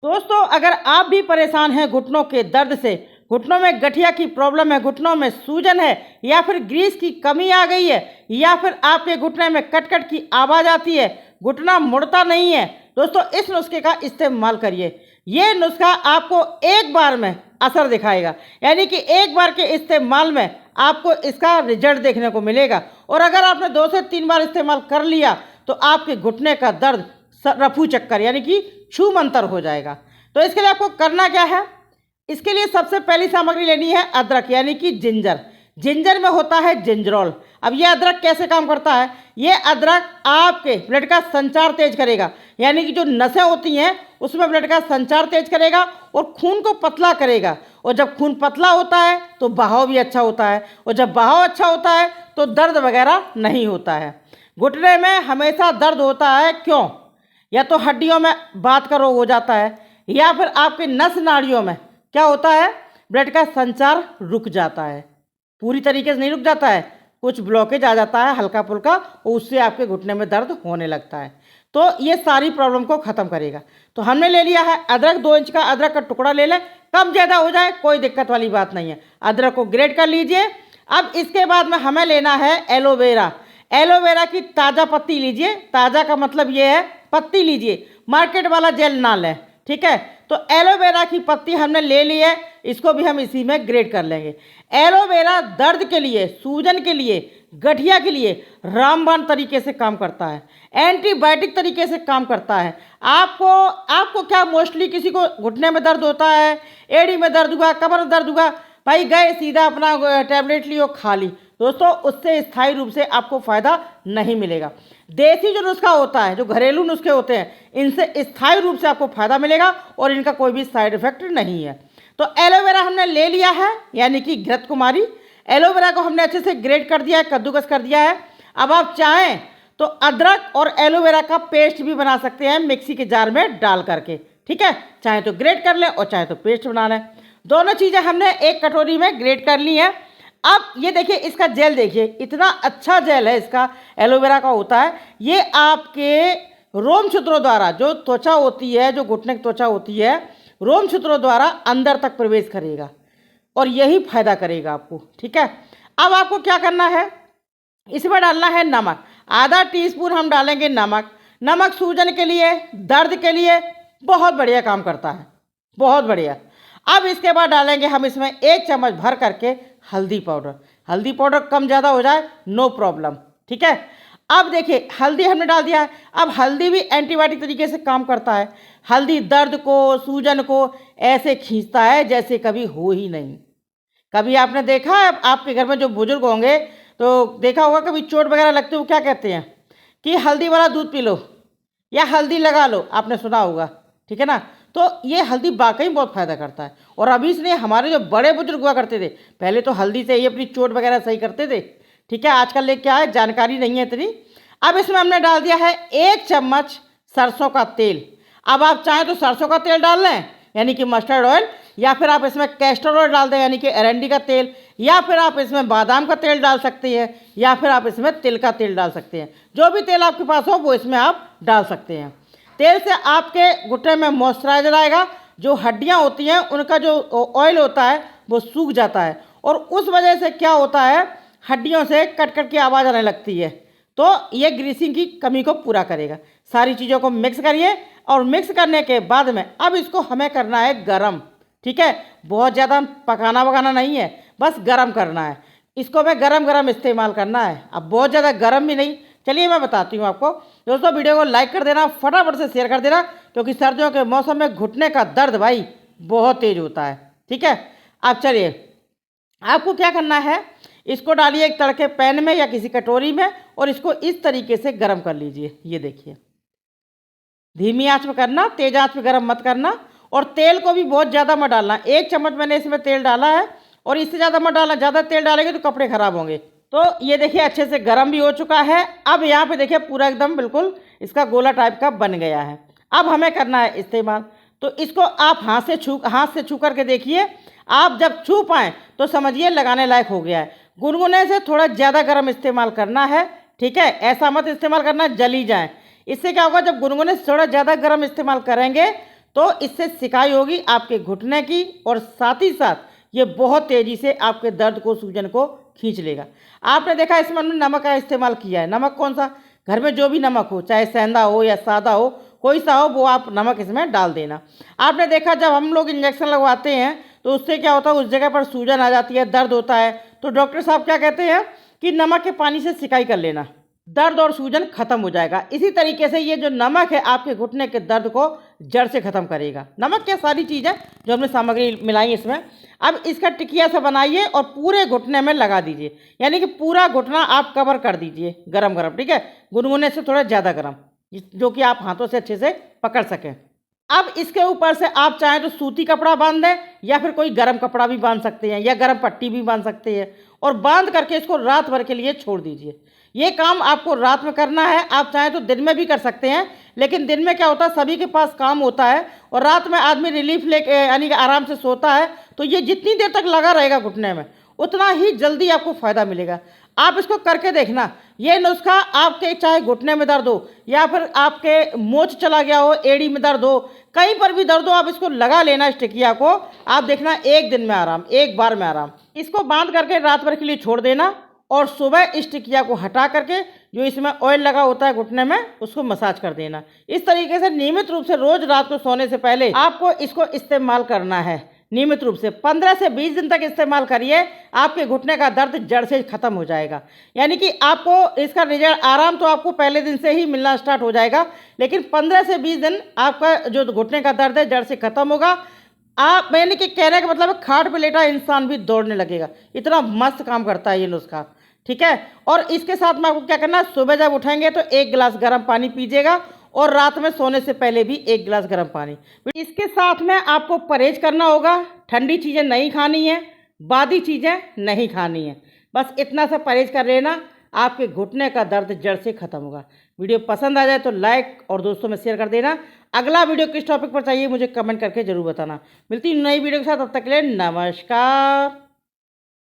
दोस्तों, अगर आप भी परेशान हैं घुटनों के दर्द से, घुटनों में गठिया की प्रॉब्लम है, घुटनों में सूजन है, या फिर ग्रीस की कमी आ गई है, या फिर आपके घुटने में कट कट की आवाज़ आती है, घुटना मुड़ता नहीं है, दोस्तों इस नुस्खे का इस्तेमाल करिए। ये नुस्खा आपको एक बार में असर दिखाएगा, यानी कि एक बार के इस्तेमाल में आपको इसका रिजल्ट देखने को मिलेगा। और अगर आपने 2 से 3 बार इस्तेमाल कर लिया तो आपके घुटने का दर्द रफू चक्कर यानी कि छू मंतर हो जाएगा। तो इसके लिए आपको करना क्या है? इसके लिए सबसे पहली सामग्री लेनी है अदरक यानी कि जिंजर। जिंजर में होता है जिंजरोल। अब ये अदरक कैसे काम करता है? ये अदरक आपके ब्लड का संचार तेज करेगा, यानी कि जो नसें होती हैं उसमें ब्लड का संचार तेज करेगा और खून को पतला करेगा। और जब खून पतला होता है तो बहाव भी अच्छा होता है, और जब बहाव अच्छा होता है तो दर्द वगैरह नहीं होता है। घुटने में हमेशा दर्द होता है, क्यों? या तो हड्डियों में बात का रोग हो जाता है, या फिर आपके नस नाड़ियों में क्या होता है, ब्लड का संचार रुक जाता है। पूरी तरीके से नहीं रुक जाता है, कुछ ब्लॉकेज आ जाता है हल्का फुल्का, और उससे आपके घुटने में दर्द होने लगता है। तो ये सारी प्रॉब्लम को ख़त्म करेगा। तो हमने ले लिया है अदरक, 2 इंच का अदरक का टुकड़ा ले लें, कम ज़्यादा हो जाए कोई दिक्कत वाली बात नहीं है। अदरक को ग्रेट कर लीजिए। अब इसके बाद में हमें लेना है एलोवेरा। एलोवेरा की ताज़ा पत्ती लीजिए, ताज़ा का मतलब ये है पत्ती लीजिए, मार्केट वाला जेल ना लें, ठीक है। तो एलोवेरा की पत्ती हमने ले ली है, इसको भी हम इसी में ग्रेट कर लेंगे। एलोवेरा दर्द के लिए, सूजन के लिए, गठिया के लिए रामबाण तरीके से काम करता है, एंटीबायोटिक तरीके से काम करता है। आपको क्या मोस्टली किसी को घुटने में दर्द होता है, एड़ी में दर्द हुआ, कमर में दर्द हुआ, भाई गए सीधा अपना टैबलेट लियो खा ली, दोस्तों उससे स्थायी रूप से आपको फ़ायदा नहीं मिलेगा। देसी जो नुस्खा होता है, जो घरेलू नुस्खे होते हैं, इनसे स्थायी रूप से आपको फ़ायदा मिलेगा और इनका कोई भी साइड इफेक्ट नहीं है। तो एलोवेरा हमने ले लिया है, यानी कि घृत कुमारी। एलोवेरा को हमने अच्छे से ग्रेट कर दिया है, कद्दूकस कर दिया है। अब आप चाहें तो अदरक और एलोवेरा का पेस्ट भी बना सकते हैं मिक्सी के जार में डाल करके, ठीक है। चाहे तो ग्रेट कर लें और चाहे तो पेस्ट बना लें। दोनों चीज़ें हमने एक कटोरी में ग्रेट कर ली हैं। अब ये देखिए, इसका जेल देखिए, इतना अच्छा जेल है इसका, एलोवेरा का होता है। ये आपके रोम छिद्रों द्वारा, जो त्वचा होती है, जो घुटने की त्वचा होती है, रोम छिद्रों द्वारा अंदर तक प्रवेश करेगा और यही फायदा करेगा आपको, ठीक है। अब आपको क्या करना है, इसमें डालना है नमक। आधा टीस्पून हम डालेंगे नमक। नमक सूजन के लिए, दर्द के लिए बहुत बढ़िया काम करता है, बहुत बढ़िया। अब इसके बाद डालेंगे हम इसमें 1 चम्मच भर करके हल्दी पाउडर। हल्दी पाउडर कम ज़्यादा हो जाए नो प्रॉब्लम, ठीक है। अब देखिए, हल्दी हमने डाल दिया है। अब हल्दी भी एंटीबायोटिक तरीके से काम करता है। हल्दी दर्द को, सूजन को ऐसे खींचता है जैसे कभी हो ही नहीं। कभी आपने देखा है, आपके घर में जो बुजुर्ग होंगे तो देखा होगा, कभी चोट वगैरह लगती है वो क्या कहते हैं कि हल्दी वाला दूध पी लो या हल्दी लगा लो, आपने सुना होगा, ठीक है ना। तो ये हल्दी वाकई बहुत फ़ायदा करता है। और अभी इसलिए हमारे जो बड़े बुजुर्ग हुआ करते थे, पहले तो हल्दी से ही अपनी चोट वगैरह सही करते थे, ठीक है। आजकल ये क्या है, जानकारी नहीं है इतनी। अब इसमें हमने डाल दिया है 1 चम्मच सरसों का तेल। अब आप चाहें तो सरसों का तेल डाल लें, यानी कि मस्टर्ड ऑयल, या फिर आप इसमें कैस्टर ऑयल डाल दें, यानी कि अरंडी का तेल, या फिर आप इसमें बादाम का तेल डाल सकते हैं, या फिर आप इसमें तिल का तेल डाल सकते हैं। जो भी तेल आपके पास हो वो इसमें आप डाल सकते हैं। तेल से आपके घुटने में मॉइस्चराइजर आएगा, जो हड्डियां होती हैं उनका जो ऑयल होता है वो सूख जाता है, और उस वजह से क्या होता है, हड्डियों से कट कट की आवाज़ आने लगती है। तो ये ग्रीसिंग की कमी को पूरा करेगा। सारी चीज़ों को मिक्स करिए, और मिक्स करने के बाद में अब इसको हमें करना है गरम, ठीक है। बहुत ज़्यादा पकाना वकाना नहीं है, बस गरम करना है। इसको मैं गरम गरम इस्तेमाल करना है, अब बहुत ज़्यादा गरम भी नहीं। चलिए मैं बताती हूँ आपको। दोस्तों वीडियो को लाइक कर देना, फटाफट से शेयर कर देना, क्योंकि सर्दियों के मौसम में घुटने का दर्द भाई बहुत तेज होता है, ठीक है। अब चलिए, आपको क्या करना है, इसको डालिए एक तड़के पैन में या किसी कटोरी में, और इसको इस तरीके से गर्म कर लीजिए। ये देखिए, धीमी आंच में करना, तेज आंच में गर्म मत करना। और तेल को भी बहुत ज़्यादा मत डालना। 1 चम्मच मैंने इसमें तेल डाला है, और इससे ज़्यादा मत डालना, ज़्यादा तेल डालेंगे तो कपड़े खराब होंगे। तो ये देखिए अच्छे से गर्म भी हो चुका है। अब यहाँ पे देखिए पूरा एकदम बिल्कुल इसका गोला टाइप का बन गया है। अब हमें करना है इस्तेमाल। तो इसको आप हाथ से छू करके देखिए। आप जब छू पाएँ तो समझिए लगाने लायक हो गया है। गुनगुने से थोड़ा ज़्यादा गर्म इस्तेमाल करना है, ठीक है। ऐसा मत इस्तेमाल करना जली जाए। इससे क्या होगा, जब गुनगुने से थोड़ा ज़्यादा गर्म इस्तेमाल करेंगे तो इससे सिकाई होगी आपके घुटने की, और साथ ही साथ ये बहुत तेज़ी से आपके दर्द को, सूजन को खींच लेगा। आपने देखा इसमें हमने नमक का इस्तेमाल किया है। नमक कौन सा? घर में जो भी नमक हो, चाहे सेंधा हो या सादा हो, कोई सा हो, वो आप नमक इसमें डाल देना। आपने देखा जब हम लोग इंजेक्शन लगवाते हैं तो उससे क्या होता है, उस जगह पर सूजन आ जाती है, दर्द होता है, तो डॉक्टर साहब क्या कहते हैं कि नमक के पानी से सिकाई कर लेना, दर्द और सूजन खत्म हो जाएगा। इसी तरीके से ये जो नमक है आपके घुटने के दर्द को जड़ से खत्म करेगा। नमक क्या सारी चीज़ है जो हमने सामग्री मिलाई इसमें। अब इसका टिकिया सा बनाइए और पूरे घुटने में लगा दीजिए, यानी कि पूरा घुटना आप कवर कर दीजिए गरम गरम, ठीक है, गुनगुने से थोड़ा ज़्यादा गरम, जो कि आप हाथों से अच्छे से पकड़ सकें। अब इसके ऊपर से आप चाहें तो सूती कपड़ा बांध दें, या फिर कोई गर्म कपड़ा भी बांध सकते हैं, या गर्म पट्टी भी बांध सकते हैं, और बांध करके इसको रात भर के लिए छोड़ दीजिए। ये काम आपको रात में करना है। आप चाहें तो दिन में भी कर सकते हैं, लेकिन दिन में क्या होता है, सभी के पास काम होता है, और रात में आदमी रिलीफ लेके यानी कि आराम से सोता है, तो ये जितनी देर तक लगा रहेगा घुटने में, उतना ही जल्दी आपको फ़ायदा मिलेगा। आप इसको करके देखना। ये नुस्खा आपके चाहे घुटने में दर्द हो, या फिर आपके मोच चला गया हो, एड़ी में दर्द हो, कहीं पर भी दर्द हो, आप इसको लगा लेना इस टिकिया को। आप देखना एक दिन में आराम, एक बार में आराम। इसको बांध करके रात भर के लिए छोड़ देना, और सुबह इस टिकिया को हटा करके जो इसमें ऑयल लगा होता है घुटने में, उसको मसाज कर देना। इस तरीके से नियमित रूप से रोज रात को सोने से पहले आपको इसको इस्तेमाल करना है। नियमित रूप से 15 से 20 दिन तक इस्तेमाल करिए, आपके घुटने का दर्द जड़ से खत्म हो जाएगा। यानी कि आपको इसका रिजल्ट, आराम तो आपको पहले दिन से ही मिलना स्टार्ट हो जाएगा, लेकिन 15 से 20 दिन आपका जो घुटने का दर्द है जड़ से खत्म होगा। आप, मैंने कि कहने का मतलब है, खाट पे लेटा इंसान भी दौड़ने लगेगा, इतना मस्त काम करता है ये नुस्खा, ठीक है। और इसके साथ में आपको क्या करना है, सुबह जब उठेंगे तो 1 गिलास गर्म पानी पीजिएगा, और रात में सोने से पहले भी 1 गिलास गर्म पानी। इसके साथ में आपको परहेज करना होगा, ठंडी चीज़ें नहीं खानी है, बादी चीज़ें नहीं खानी है, बस इतना सा परहेज कर लेना, आपके घुटने का दर्द जड़ से खत्म होगा। वीडियो पसंद आ जाए तो लाइक और दोस्तों में शेयर कर देना। अगला वीडियो किस टॉपिक पर चाहिए मुझे कमेंट करके ज़रूर बताना। मिलती हूँ नई वीडियो के साथ, तब तक के लिए नमस्कार।